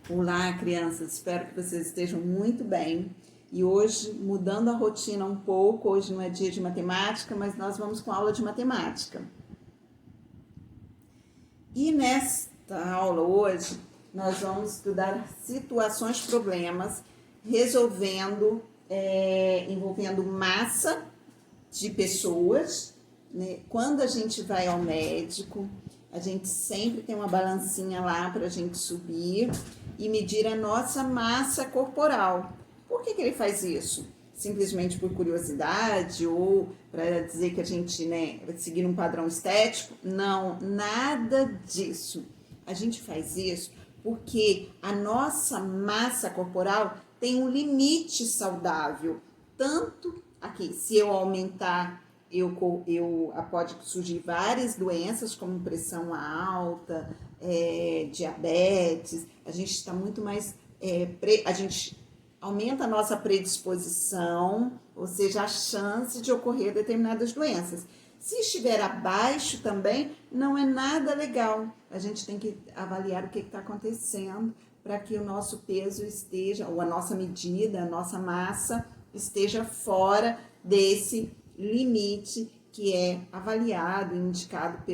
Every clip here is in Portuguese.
Olá, crianças, espero que vocês estejam muito bem. E hoje, mudando a rotina um pouco, hoje não é dia de matemática, mas nós vamos com aula de matemática. E nesta aula hoje, nós vamos estudar situações, problemas, envolvendo massa de pessoas, né? Quando a gente vai ao médico, a gente sempre tem uma balancinha lá para a gente subir e medir a nossa massa corporal. Por que ele faz isso? Simplesmente por curiosidade ou para dizer que a gente, vai seguir um padrão estético? Não, nada disso. A gente faz isso porque a nossa massa corporal tem um limite saudável. Tanto aqui, se eu aumentar, pode surgir várias doenças, como pressão alta, diabetes. A gente está muito mais... a gente aumenta a nossa predisposição, ou seja, a chance de ocorrer determinadas doenças. Se estiver abaixo também, não é nada legal. A gente tem que avaliar o que está acontecendo para que o nosso peso esteja, ou a nossa medida, a nossa massa, esteja fora desse limite que é avaliado e indicado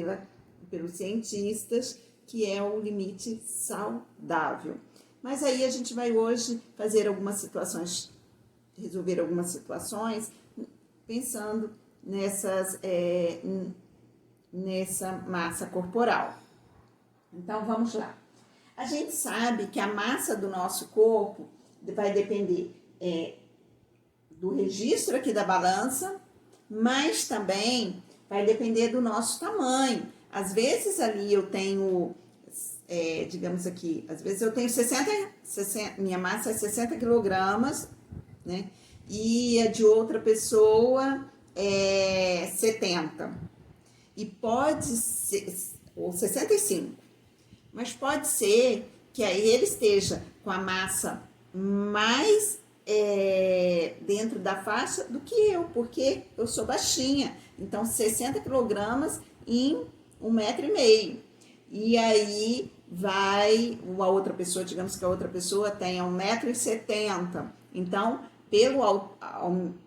pelos cientistas, que é o limite saudável. Mas aí a gente vai hoje resolver algumas situações pensando nessa massa corporal. Então vamos lá. A gente sabe que a massa do nosso corpo vai depender do registro aqui da balança, mas também vai depender do nosso tamanho. Às vezes ali eu tenho, digamos aqui, às vezes eu tenho 60, minha massa é 60 quilogramas, né? E a de outra pessoa é 70. E pode ser, ou 65. Mas pode ser que aí ele esteja com a massa mais dentro da faixa do que eu, porque eu sou baixinha. Então, 60 quilogramas em 1,5 m. E aí a outra pessoa, digamos que a outra pessoa tenha 1,70 m. Então, pela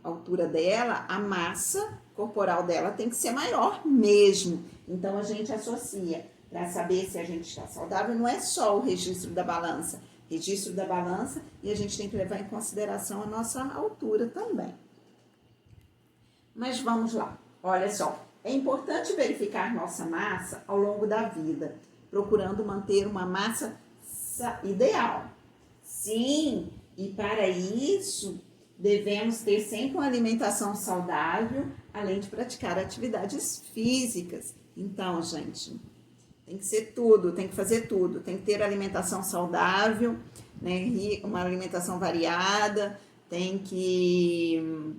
altura dela, a massa corporal dela tem que ser maior mesmo. Então, a gente associa para saber se a gente está saudável, não é só o registro da balança. Registro da balança e a gente tem que levar em consideração a nossa altura também. Mas vamos lá, olha só. É importante verificar nossa massa ao longo da vida, procurando manter uma massa ideal. Sim, e para isso devemos ter sempre uma alimentação saudável, além de praticar atividades físicas. Então, gente, tem que ser tudo, tem que fazer tudo. Tem que ter alimentação saudável, né? Uma alimentação variada, tem que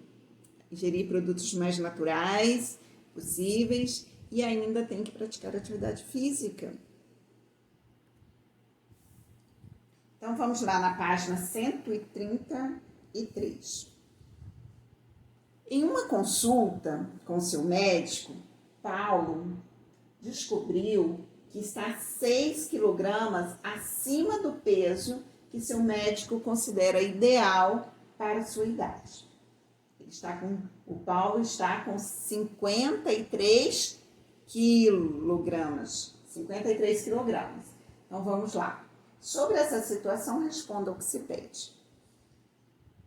ingerir produtos mais naturais possíveis e ainda tem que praticar atividade física. Então, vamos lá na página 133. Em uma consulta com seu médico, Paulo descobriu que está 6 quilogramas acima do peso que seu médico considera ideal para a sua idade. O Paulo está com 53 quilogramas. 53 quilogramas. Então, vamos lá. Sobre essa situação, responda o que se pede.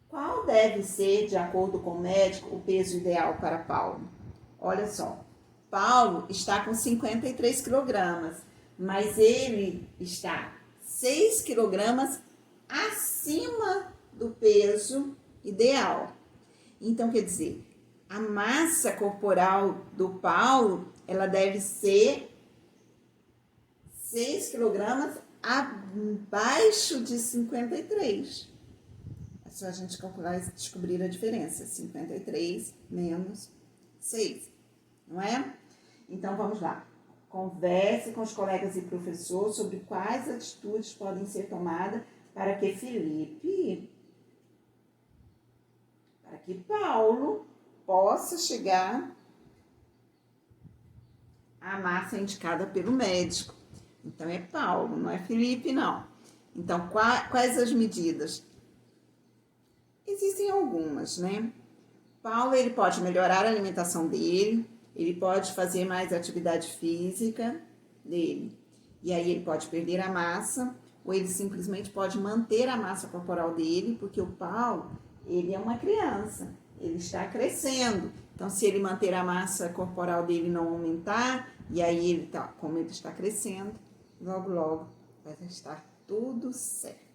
Qual deve ser, de acordo com o médico, o peso ideal para Paulo? Olha só. Paulo está com 53 quilogramas, mas ele está 6 quilogramas acima do peso ideal. Então, quer dizer, a massa corporal do Paulo, ela deve ser 6 quilogramas abaixo de 53. É só a gente calcular e descobrir a diferença. 53 menos 6, não é? Então, vamos lá. Converse com os colegas e professor sobre quais atitudes podem ser tomadas para que Paulo possa chegar à massa indicada pelo médico. Então, é Paulo, não é Felipe, não. Então, quais as medidas? Existem algumas, né? Paulo, ele pode melhorar a alimentação dele, ele pode fazer mais atividade física dele. E aí ele pode perder a massa, ou ele simplesmente pode manter a massa corporal dele, porque o Paulo, ele é uma criança, ele está crescendo. Então, se ele manter a massa corporal dele não aumentar, e aí ele tá, como ele está crescendo, logo, logo vai estar tudo certo.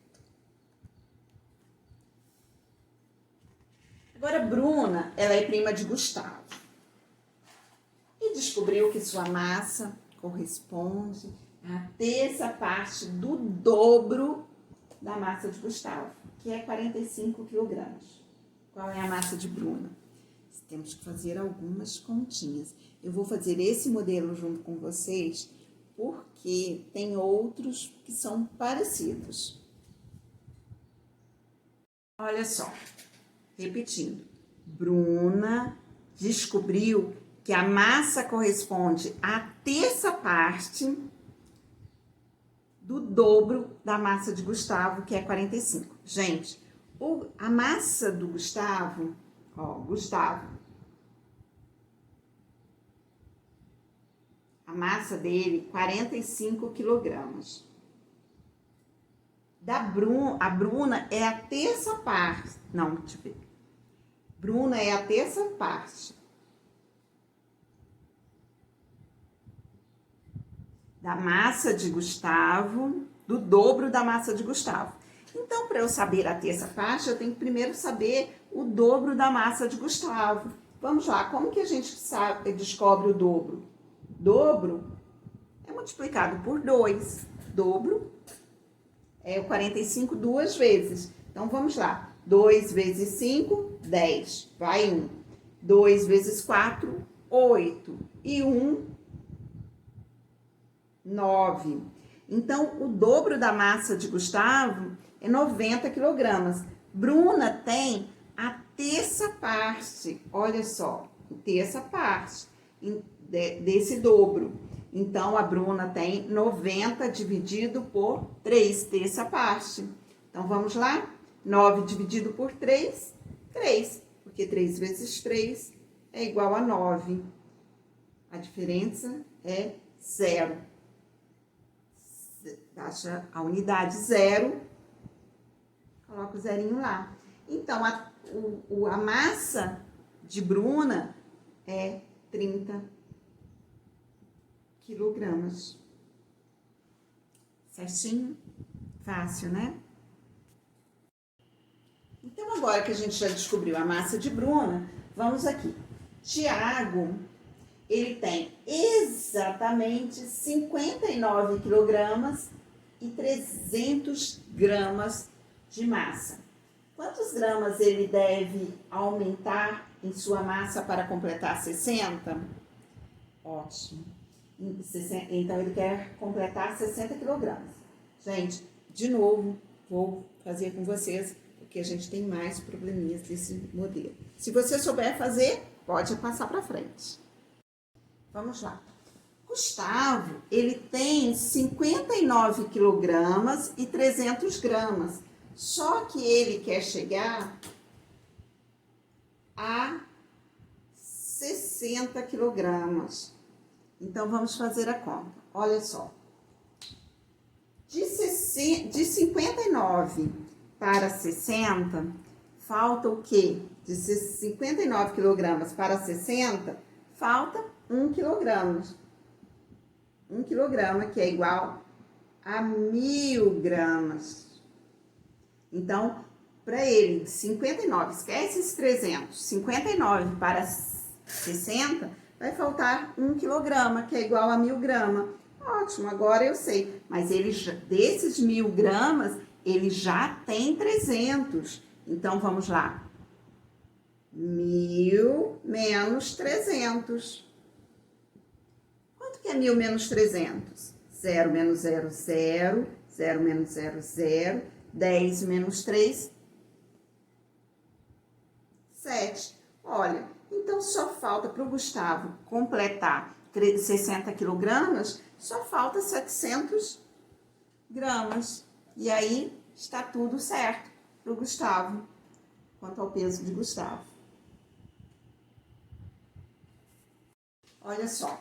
Agora, Bruna, ela é prima de Gustavo. E descobriu que sua massa corresponde a terça parte do dobro da massa de Gustavo, que é 45 quilogramas. Qual é a massa de Bruna? Temos que fazer algumas continhas. Eu vou fazer esse modelo junto com vocês, porque tem outros que são parecidos. Olha só, repetindo. Bruna descobriu que a massa corresponde à terça parte do dobro da massa de Gustavo, que é 45. Gente, a massa do Gustavo, a massa dele, 45 quilogramas. A Bruna é a terça parte. Não, deixa eu ver. Bruna é a terça parte da massa de Gustavo, do dobro da massa de Gustavo. Então, para eu saber a terça parte, eu tenho que primeiro saber o dobro da massa de Gustavo. Vamos lá, como que a gente descobre o dobro? Dobro é multiplicado por 2. Dobro é o 45 duas vezes. Então, vamos lá. 2 vezes 5, 10. Vai 1. 2 vezes 4, 8. E 1, 9. Então, o dobro da massa de Gustavo é 90 quilogramas. Bruna tem a terça parte, olha só, terça parte desse dobro. Então, a Bruna tem 90 dividido por 3, terça parte. Então, vamos lá? 9 dividido por 3, 3. Porque 3 vezes 3 é igual a 9. A diferença é 0. Acha a unidade 0, coloca o zerinho lá. Então, a massa de Bruna é 30 quilogramas. Certinho? Fácil, né? Então, agora que a gente já descobriu a massa de Bruna, vamos aqui. Tiago, ele tem exatamente 59 quilogramas e 300 gramas de massa. Quantos gramas ele deve aumentar em sua massa para completar 60? Ótimo. Então, ele quer completar 60 quilogramas. Gente, de novo, vou fazer com vocês, porque a gente tem mais probleminhas desse modelo. Se você souber fazer, pode passar para frente. Vamos lá. Gustavo, ele tem 59 quilogramas e 300 gramas. Só que ele quer chegar a 60 quilogramas. Então, vamos fazer a conta. Olha só. De 59 para 60, falta o quê? De 59 quilogramas para 60, falta 1 quilograma. 1 quilograma, que é igual a 1000 gramas. Então, para ele, 59, esquece esses 300, 59 para 60, vai faltar 1 quilograma, que é igual a 1000 gramas. Ótimo, agora eu sei. Mas ele, desses 1000 gramas, ele já tem 300. Então, vamos lá. 1000 menos 300. Quanto que é 1000 menos 300? 0 menos 0, 0. 0 menos 0, 0. 10 menos 3, 7. Olha, então só falta para o Gustavo completar 60 quilogramas, só falta 700 gramas. E aí está tudo certo para o Gustavo, quanto ao peso de Gustavo. Olha só,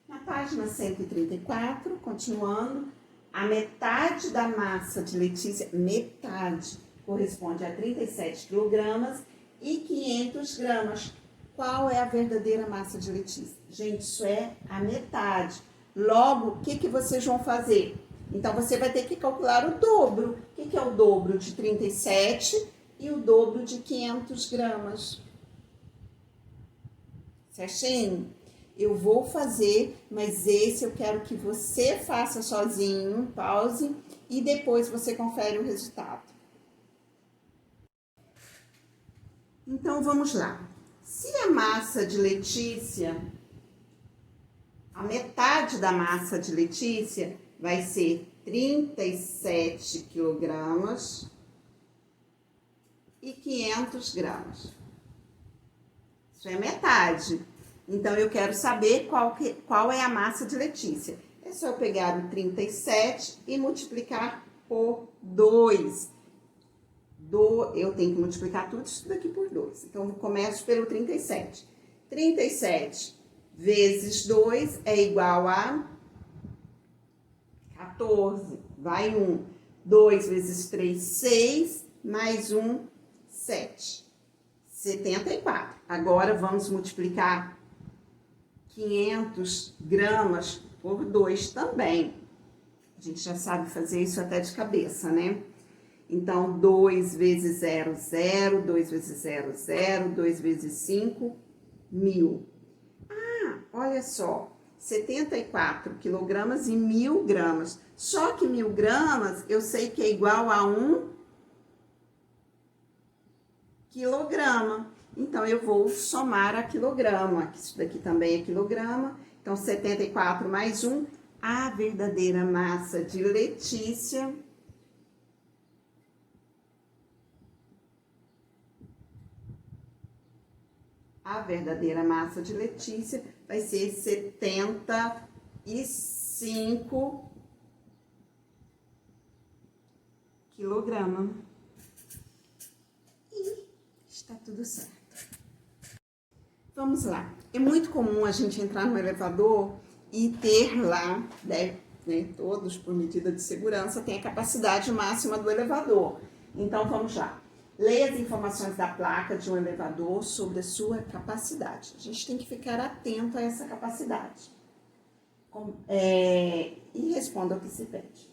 na página 134, continuando, a metade da massa de Letícia, metade, corresponde a 37 quilogramas e 500 gramas. Qual é a verdadeira massa de Letícia? Gente, isso é a metade. Logo, o que vocês vão fazer? Então, você vai ter que calcular o dobro. O que é o dobro de 37 e o dobro de 500 gramas? Certinho? Eu vou fazer, mas esse eu quero que você faça sozinho, pause, e depois você confere o resultado. Então, vamos lá. Se a massa de Letícia, a metade da massa de Letícia vai ser 37 quilogramas e 500 gramas. Isso é metade. Então, eu quero saber qual é a massa de Letícia. É só eu pegar o 37 e multiplicar por 2. Eu tenho que multiplicar tudo isso daqui por 2. Então, eu começo pelo 37. 37 vezes 2 é igual a 14. Vai 1. 2 vezes 3, 6. Mais 1, 7. 74. Agora, vamos multiplicar 500 gramas por 2 também. A gente já sabe fazer isso até de cabeça, né? Então, 2 vezes 0, 0. 2 vezes 0, 0. 2 vezes 5, 1000. Ah, olha só. 74 quilogramas e 1000 gramas. Só que 1000 gramas eu sei que é igual a 1 quilograma. Então, eu vou somar a quilograma. Isso daqui também é quilograma. Então, 74 mais 1, a verdadeira massa de Letícia vai ser 75 quilogramas. E está tudo certo. Vamos lá. É muito comum a gente entrar no elevador e ter lá, né, todos por medida de segurança, tem a capacidade máxima do elevador. Então, vamos lá. Leia as informações da placa de um elevador sobre a sua capacidade. A gente tem que ficar atento a essa capacidade. E responda o que se pede.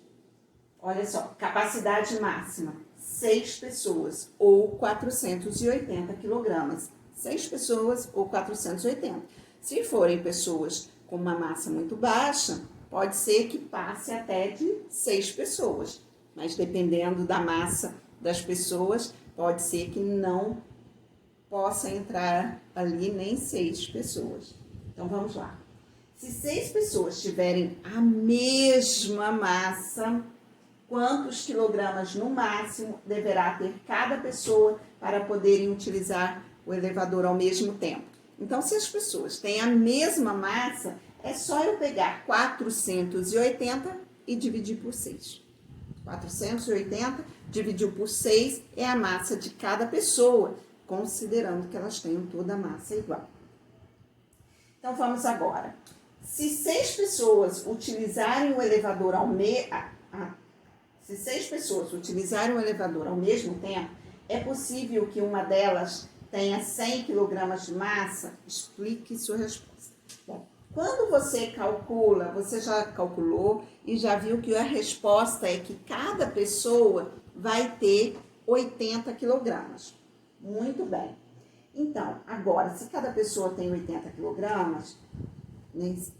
Olha só, capacidade máxima, 6 pessoas ou 480 quilogramas. 6 pessoas ou 480. Se forem pessoas com uma massa muito baixa, pode ser que passe até de 6 pessoas. Mas dependendo da massa das pessoas, pode ser que não possa entrar ali nem 6 pessoas. Então, vamos lá. Se 6 pessoas tiverem a mesma massa, quantos quilogramas no máximo deverá ter cada pessoa para poderem utilizar o elevador ao mesmo tempo? Então, se as pessoas têm a mesma massa, é só eu pegar 480 e dividir por 6. 480 dividido por 6 é a massa de cada pessoa, considerando que elas tenham toda a massa igual. Então, vamos agora. Se 6 pessoas utilizarem o elevador ao mesmo tempo, é possível que uma delas tenha 100 kg de massa? Explique sua resposta. Bom, quando você calcula, você já calculou e já viu que a resposta é que cada pessoa vai ter 80 kg. Muito bem. Então, agora, se cada pessoa tem 80 kg,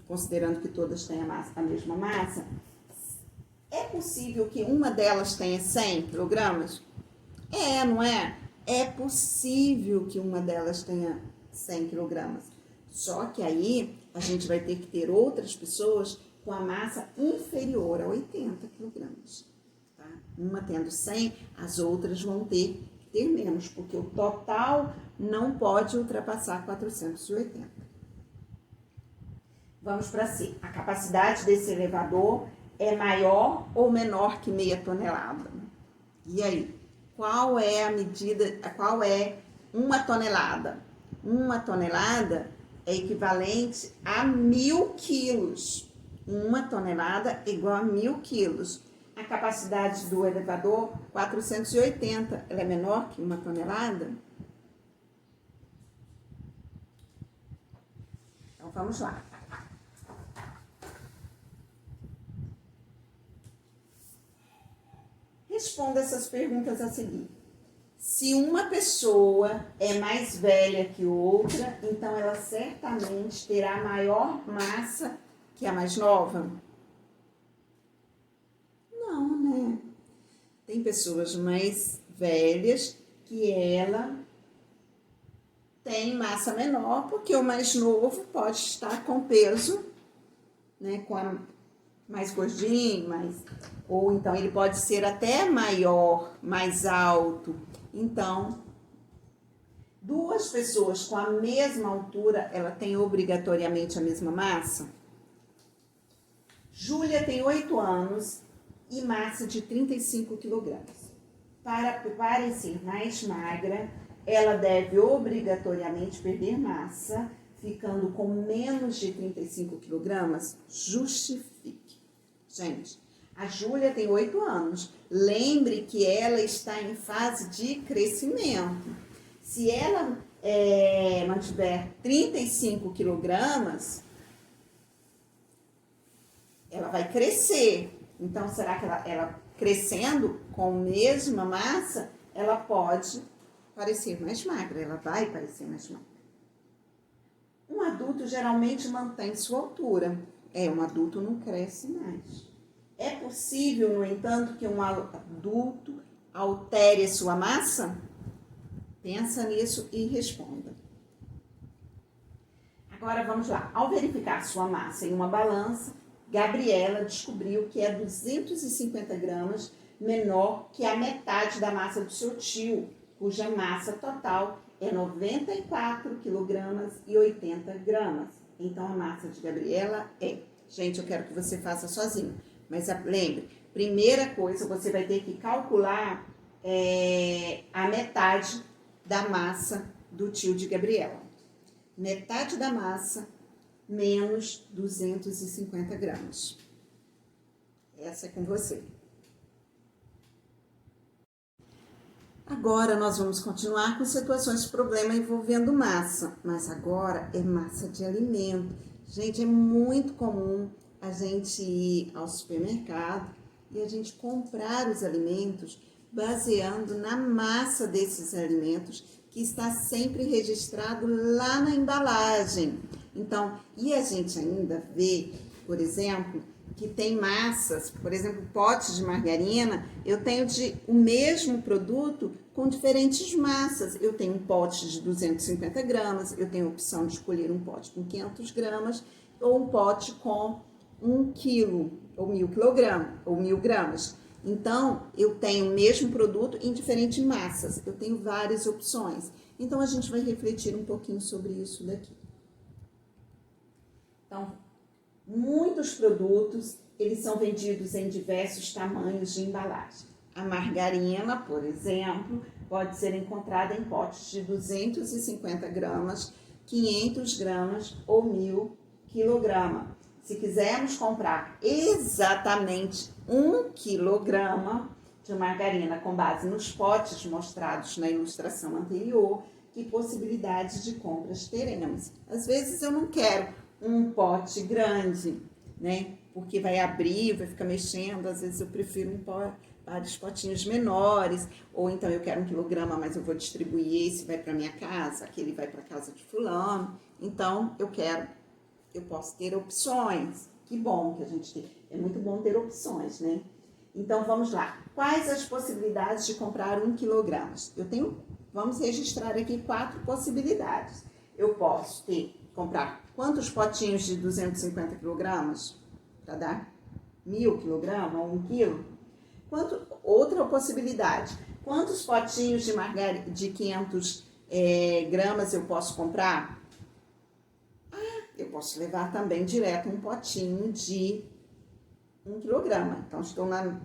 considerando que todas têm a mesma massa, é possível que uma delas tenha 100 kg? Não é? É possível que uma delas tenha 100 kg. Só que aí a gente vai ter que ter outras pessoas com a massa inferior a 80 kg. Tá? Uma tendo 100, as outras vão ter que ter menos, porque o total não pode ultrapassar 480. Vamos para C. A capacidade desse elevador é maior ou menor que meia tonelada? E aí, qual é a medida, qual é uma tonelada? Uma tonelada é equivalente a 1.000 quilos. Uma tonelada é igual a 1.000 quilos. A capacidade do elevador, 480, ela é menor que uma tonelada? Então, vamos lá. Responda essas perguntas a seguir. Se uma pessoa é mais velha que outra, então ela certamente terá maior massa que a mais nova? Não, né? Tem pessoas mais velhas que ela tem massa menor, porque o mais novo pode estar com peso, né, mais gordinho, ou então ele pode ser até maior, mais alto. Então, duas pessoas com a mesma altura, ela tem obrigatoriamente a mesma massa? Júlia tem 8 anos e massa de 35 quilogramas. Para parecer mais magra, ela deve obrigatoriamente perder massa, ficando com menos de 35 quilogramas? Justifique. Gente, a Júlia tem 8 anos. Lembre que ela está em fase de crescimento. Se ela mantiver 35 quilogramas, ela vai crescer. Então, será que ela crescendo com a mesma massa, ela pode parecer mais magra? Ela vai parecer mais magra. Um adulto geralmente mantém sua altura. Um adulto não cresce mais. É possível, no entanto, que um adulto altere sua massa? Pensa nisso e responda. Agora vamos lá. Ao verificar sua massa em uma balança, Gabriela descobriu que é 250 gramas menor que a metade da massa do seu tio, cuja massa total é 94 quilogramas e 80 gramas. Então, a massa de Gabriela é... Gente, eu quero que você faça sozinho. Mas lembre, primeira coisa, você vai ter que calcular a metade da massa do tio de Gabriela. Metade da massa menos 250 gramas. Essa é com você. Agora nós vamos continuar com situações de problema envolvendo massa, mas agora é massa de alimento. Gente, é muito comum a gente ir ao supermercado e a gente comprar os alimentos baseando na massa desses alimentos, que está sempre registrado lá na embalagem. Então, e a gente ainda vê, por exemplo, que tem massas, por exemplo, potes de margarina, eu tenho o mesmo produto com diferentes massas. Eu tenho um pote de 250 gramas, eu tenho a opção de escolher um pote com 500 gramas ou um pote com 1 quilo, ou 1.000 quilogramas, ou 1.000 gramas. Então, eu tenho o mesmo produto em diferentes massas, eu tenho várias opções. Então, a gente vai refletir um pouquinho sobre isso daqui. Então, muitos produtos, eles são vendidos em diversos tamanhos de embalagem. A margarina, por exemplo, pode ser encontrada em potes de 250 gramas, 500 gramas ou 1.000 quilogramas. Se quisermos comprar exatamente 1 quilograma de margarina com base nos potes mostrados na ilustração anterior, que possibilidades de compras teremos? Às vezes eu não quero um pote grande, né? Porque vai abrir, vai ficar mexendo. Às vezes eu prefiro vários potinhos menores, ou então eu quero 1 quilograma, mas eu vou distribuir esse, vai para minha casa, aquele vai para casa de fulano. Então eu posso ter opções. Que bom que a gente tem. É muito bom ter opções, né? Então vamos lá. Quais as possibilidades de comprar 1 quilograma? Vamos registrar aqui 4 possibilidades. Eu posso comprar quantos potinhos de 250 quilogramas? Para dar 1.000 quilogramas ou 1 quilo? Outra possibilidade. Quantos potinhos de margarina de 500 gramas eu posso comprar? Eu posso levar também direto um potinho de 1 quilograma. Então, estou na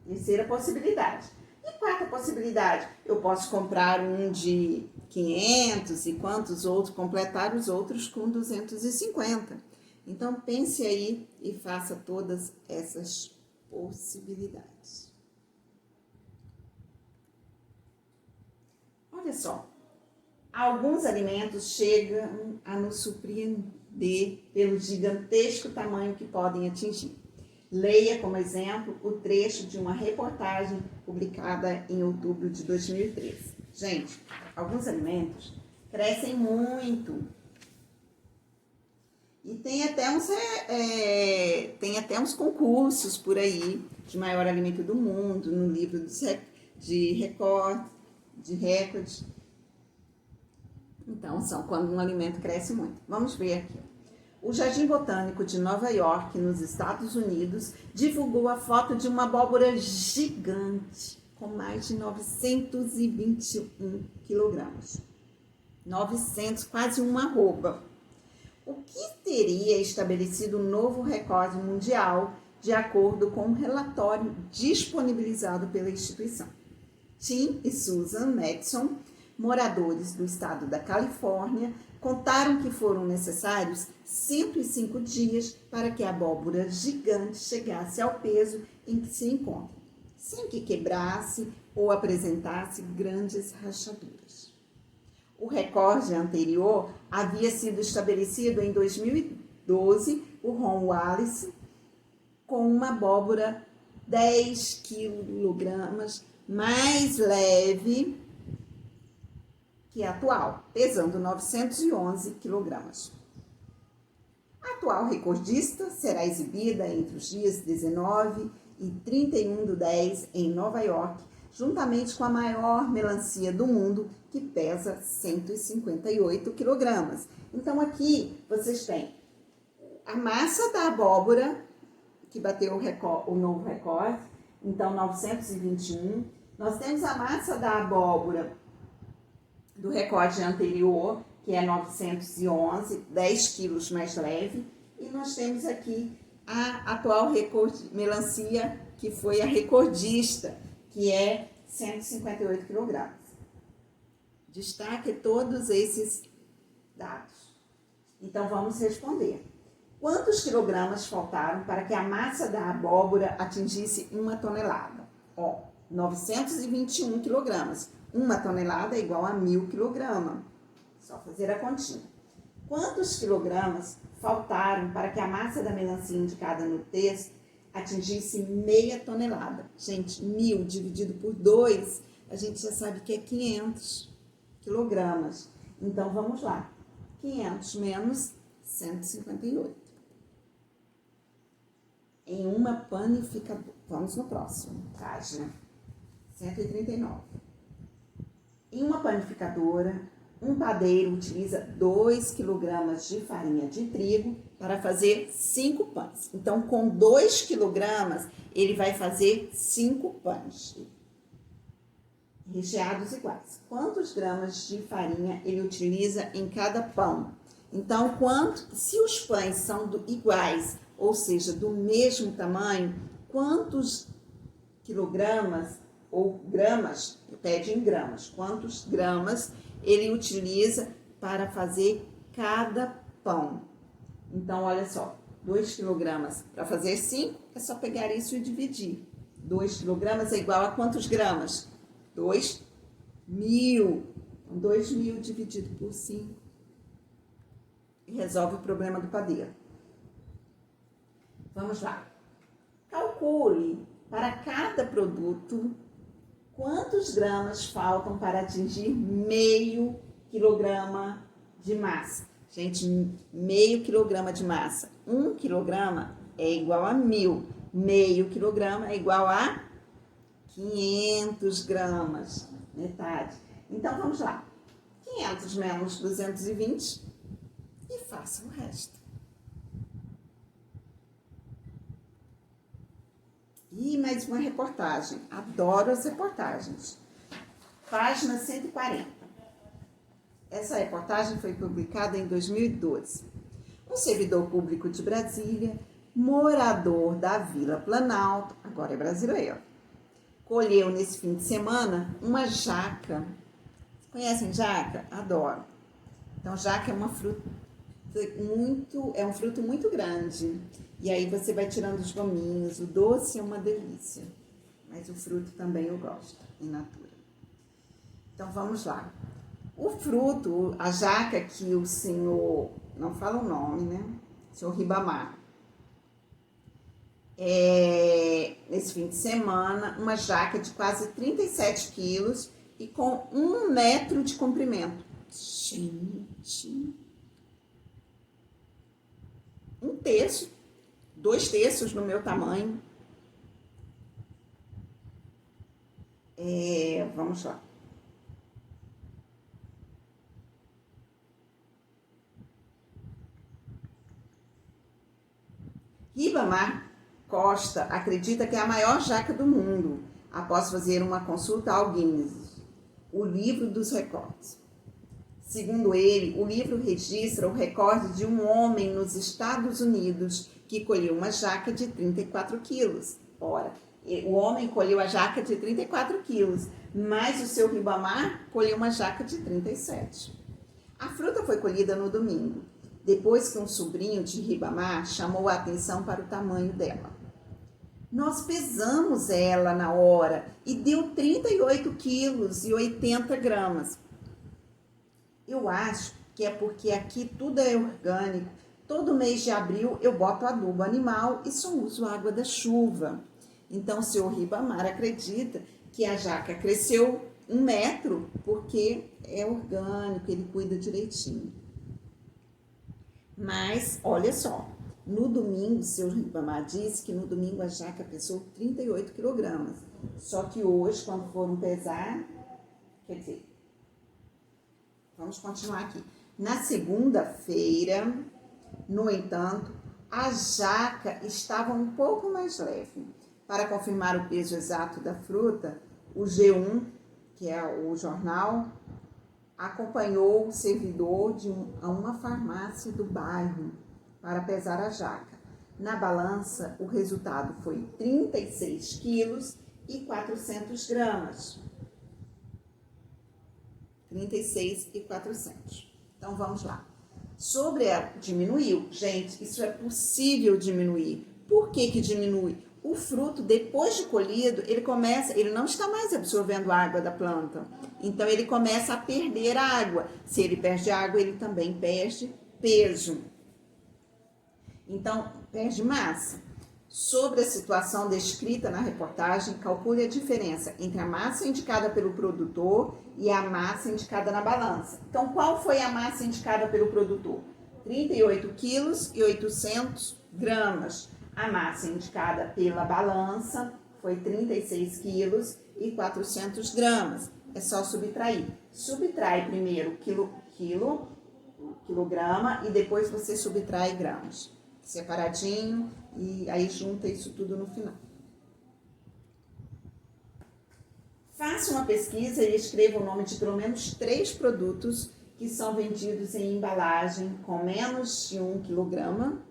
terceira possibilidade. E quarta possibilidade, eu posso comprar um de 500 e quantos outros, completar os outros com 250. Então, pense aí e faça todas essas possibilidades. Olha só, alguns alimentos chegam a nos surpreender pelo gigantesco tamanho que podem atingir. Leia, como exemplo, o trecho de uma reportagem publicada em outubro de 2013. Gente, alguns alimentos crescem muito. E tem até uns concursos por aí de maior alimento do mundo, no livro de recordes. Então, são quando um alimento cresce muito. Vamos ver aqui. O Jardim Botânico de Nova York, nos Estados Unidos, divulgou a foto de uma abóbora gigante, com mais de 921 quilogramas. 900, quase uma arroba. O que teria estabelecido um novo recorde mundial, de acordo com um relatório disponibilizado pela instituição. Tim e Susan Madison, moradores do estado da Califórnia, contaram que foram necessários 105 dias para que a abóbora gigante chegasse ao peso em que se encontra, sem que quebrasse ou apresentasse grandes rachaduras. O recorde anterior havia sido estabelecido em 2012 por Ron Wallace, com uma abóbora 10 quilogramas mais leve que a atual, pesando 911 quilogramas. A atual recordista será exibida entre os dias 19 e 31/10 em Nova York, juntamente com a maior melancia do mundo, que pesa 158 quilogramas. Então, aqui vocês têm a massa da abóbora, que bateu o novo recorde, então 921. Nós temos a massa da abóbora do recorde anterior, que é 911, 10 quilos mais leve. E nós temos aqui a atual melancia, que foi a recordista, que é 158 quilogramas. Destaque todos esses dados. Então, vamos responder. Quantos quilogramas faltaram para que a massa da abóbora atingisse 1 tonelada? 921 quilogramas. 1 tonelada é igual a 1.000 quilogramas. Só fazer a continha. Quantos quilogramas faltaram para que a massa da melancia indicada no texto atingisse meia tonelada? Gente, 1.000 dividido por 2, a gente já sabe que é 500 quilogramas. Então, vamos lá. 500 menos 158. Em uma panificadora. Vamos no próximo. Página 139. Em uma panificadora, um padeiro utiliza 2 kg de farinha de trigo para fazer 5 pães. Então, com 2 kg, ele vai fazer 5 pães recheados iguais. Quantos gramas de farinha ele utiliza em cada pão? Então, se os pães são iguais, ou seja, do mesmo tamanho, quantos quilogramas ou gramas, pede em gramas, quantos gramas ele utiliza para fazer cada pão? Então, olha só, 2 quilogramas para fazer 5, é só pegar isso e dividir. 2 quilogramas é igual a quantos gramas? 2.000. 2.000 dividido por 5 e resolve o problema do padeiro. Vamos lá. Calcule para cada produto quantos gramas faltam para atingir meio quilograma de massa. Gente, meio quilograma de massa. 1 quilograma é igual a 1.000. Meio quilograma é igual a 500 gramas. Metade. Então, vamos lá. 500 menos 220 e faça o resto. E mais uma reportagem. Adoro as reportagens. Página 140. Essa reportagem foi publicada em 2012. Um servidor público de Brasília morador da Vila Planalto, agora é brasileiro, colheu nesse fim de semana uma jaca. Conhecem jaca? Adoro. Então, jaca é uma fruta um fruto muito grande. E aí você vai tirando os gominhos, o doce é uma delícia. Mas o fruto também eu gosto, in natura. Então, vamos lá. O fruto, a jaca que o senhor, não fala o nome, né? O senhor Ribamar, nesse fim de semana, uma jaca de quase 37 quilos e com 1 metro de comprimento. Gente, 1/3, 2/3 no meu tamanho. Vamos lá. Ribamar Costa acredita que é a maior jaca do mundo, após fazer uma consulta ao Guinness, o livro dos recordes. Segundo ele, o livro registra o recorde de um homem nos Estados Unidos que colheu uma jaca de 34 quilos. Ora, o homem colheu a jaca de 34 quilos, mas o seu Ribamar colheu uma jaca de 37. A fruta foi colhida no domingo, depois que um sobrinho de Ribamar chamou a atenção para o tamanho dela. Nós pesamos ela na hora e deu 38 quilos e 80 gramas. Eu acho que é porque aqui tudo é orgânico. Todo mês de abril eu boto adubo animal e só uso água da chuva. Então o senhor Ribamar acredita que a jaca cresceu 1 metro porque é orgânico, ele cuida direitinho. Mas, olha só, no domingo, o senhor Ribamar disse que no domingo a jaca pesou 38 quilogramas. Só que hoje, quando foram pesar, quer dizer, vamos continuar aqui. Na segunda-feira, no entanto, a jaca estava um pouco mais leve. Para confirmar o peso exato da fruta, o G1, que é o jornal, acompanhou o servidor a uma farmácia do bairro para pesar a jaca. Na balança, o resultado foi 36 quilos e 400 gramas. 36 e 400. Então, vamos lá. Diminuiu. Gente, isso é possível diminuir. Por que diminui? O fruto, depois de colhido, ele não está mais absorvendo a água da planta. Então, ele começa a perder água. Se ele perde água, ele também perde peso. Então, perde massa. Sobre a situação descrita na reportagem, calcule a diferença entre a massa indicada pelo produtor e a massa indicada na balança. Então, qual foi a massa indicada pelo produtor? 38 quilos e 800 gramas. A massa indicada pela balança foi 36 quilos e 400 gramas. É só subtrair. Subtrai primeiro quilograma e depois você subtrai gramas. Separadinho e aí junta isso tudo no final. Faça uma pesquisa e escreva o nome de pelo menos 3 produtos que são vendidos em embalagem com menos de 1 quilograma,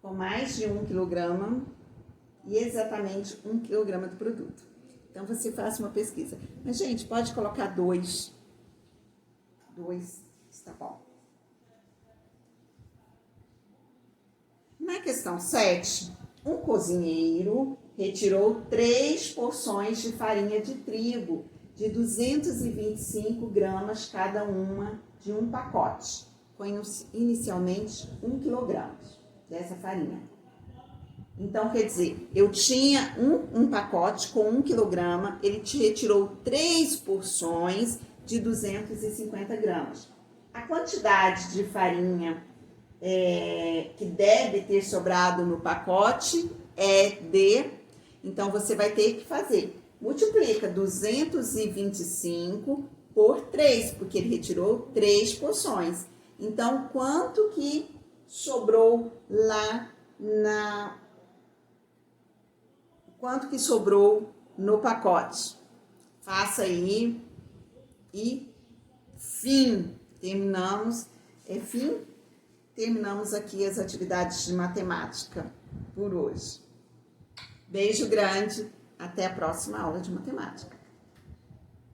com mais de 1 quilograma e exatamente 1 quilograma do produto. Então, você faça uma pesquisa. Mas, gente, pode colocar 2. 2 está bom. Na questão 7, um cozinheiro retirou 3 porções de farinha de trigo de 225 gramas cada uma de um pacote, com inicialmente 1 quilograma dessa farinha. Então, quer dizer, eu tinha um pacote com 1 quilograma, ele te retirou 3 porções de 250 gramas. A quantidade de farinha que deve ter sobrado no pacote então você vai ter que fazer, multiplica 225 por 3, porque ele retirou 3 porções. Então, quanto que sobrou no pacote? Faça aí e fim. Terminamos. Fim? terminamos aqui as atividades de matemática por hoje. Beijo grande, até a próxima aula de matemática.